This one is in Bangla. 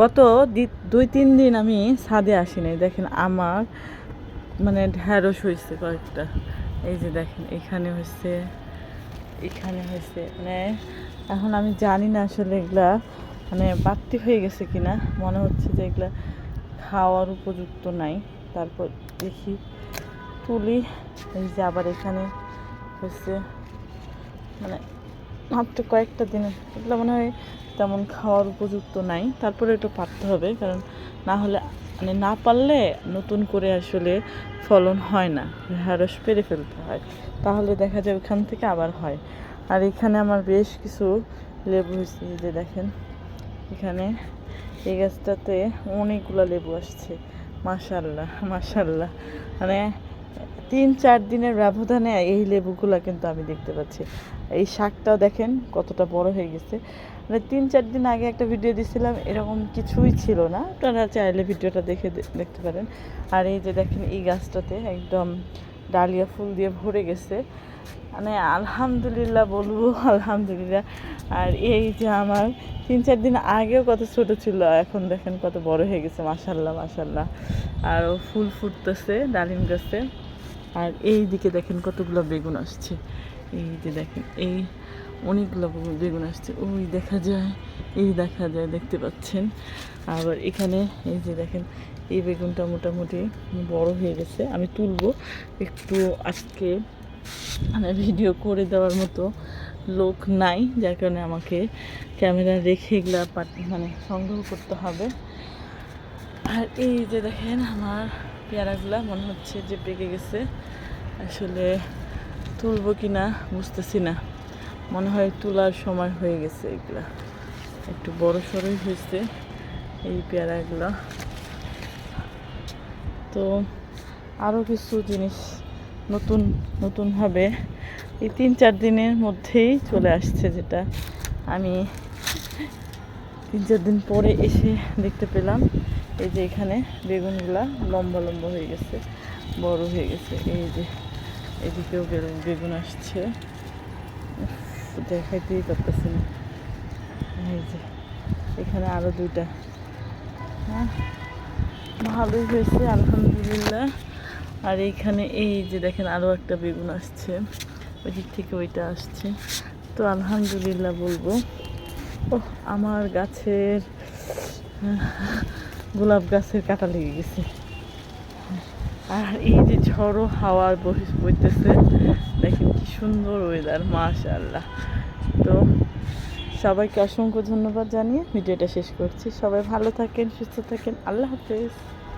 গত 2-3 দিন আমি ছাদে আসিনি। দেখেন আমার মানে ঢ্যাঁড়স হয়েছে কয়েকটা। এই যে দেখেন এখানে হয়েছে, এখানে হয়েছে। মানে এখন আমি জানি না আসলে এগুলা মানে বাড়তি হয়ে গেছে কিনা। মনে হচ্ছে যে এগুলা খাওয়ার উপযুক্ত নাই। তারপর দেখি তুলি। এই যে আবার এখানে হয়েছে, মানে মাত্র কয়েকটা দিনে এগুলো মনে হয় তেমন খাওয়ার উপযুক্ত নাই। তারপরে একটু পারতে হবে, কারণ না হলে মানে না পারলে নতুন করে আসলে ফলন হয় না, ঢেঁড়স পেরে ফেলতে হয়, তাহলে দেখা যায় ওখান থেকে আবার হয়। আর এখানে আমার বেশ কিছু লেবু হয়েছে। এই যে দেখেন এখানে এই গাছটাতে অনেকগুলো লেবু আসছে, মাশাআল্লাহ মাশাআল্লাহ। মানে 3-4 দিনের ব্যবধানে এই লেবুগুলো কিন্তু আমি দেখতে পাচ্ছি। এই শাকটাও দেখেন কতটা বড় হয়ে গেছে। মানে 3-4 দিন আগে একটা ভিডিও দিয়েছিলাম, এরকম কিছুই ছিল না। আপনারা চাইলে ভিডিওটা দেখতে পারেন। আর এই যে দেখেন এই গাছটাতে একদম ডালিয়া ফুল দিয়ে ভরে গেছে। মানে আলহামদুলিল্লাহ বলবো, আলহামদুলিল্লাহ। আর এই যে আমার 3-4 দিন আগেও কত ছোট ছিল, এখন দেখেন কত বড় হয়ে গেছে, মাশাআল্লাহ মাশাআল্লাহ। আর ফুল ফুটতেছে ডালিম গাছে। আর এই দিকে দেখেন কতগুলো বেগুন আসছে। এই যে দেখেন এই অনেকগুলো বেগুন আসছে, ওই দেখা যায়, এই দেখা যায়, দেখতে পাচ্ছেন। আবার এখানে এই যে দেখেন এই বেগুনটা মোটামুটি বড় হয়ে গেছে, আমি তুলবো একটু। আজকে মানে ভিডিও করে দেওয়ার মতো লোক নাই, যার কারণে আমাকে ক্যামেরা রেখে এগুলা মানে সংগ্রহ করতে হবে। আর এই যে দেখেন আমার পেয়ারাগুলা মনে হচ্ছে যে পেকে গেছে, আসলে তুলবো কি না বুঝতেছি না। মনে হয় তোলার সময় হয়ে গেছে, এগুলা একটু বড় সড়ই হয়েছে এই পেয়ারাগুলো। তো আরও কিছু জিনিস নতুন নতুনভাবে এই 3-4 দিনের মধ্যেই চলে আসছে, যেটা আমি 3-4 দিন পরে এসে দেখতে পেলাম। এই যে এখানে বেগুনগুলা লম্বা লম্বা হয়ে গেছে, বড় হয়ে গেছে। এই যে এদিকেও বেগুন আসছে, দেখাইতেই পারতেছি না। এই যে এখানে আরও 2টা, হ্যাঁ ভালোই হয়েছে আলহামদুলিল্লাহ। আর এইখানে এই যে দেখেন আরও একটা বেগুন আসছে, ওই দিক থেকে ওইটা আসছে। তো আলহামদুলিল্লাহ বলবো। ও আমার গাছের গোলাপ গাছের কাঁটা লেগে গেছে। আর এই যে ঝড়ো হাওয়ার বইতেছে, দেখেন কি সুন্দর ওয়েদার, মাশাআল্লাহ। তো সবাইকে অসংখ্য ধন্যবাদ জানিয়ে ভিডিওটা শেষ করছি। সবাই ভালো থাকেন, সুস্থ থাকেন, আল্লাহ হাফেজ।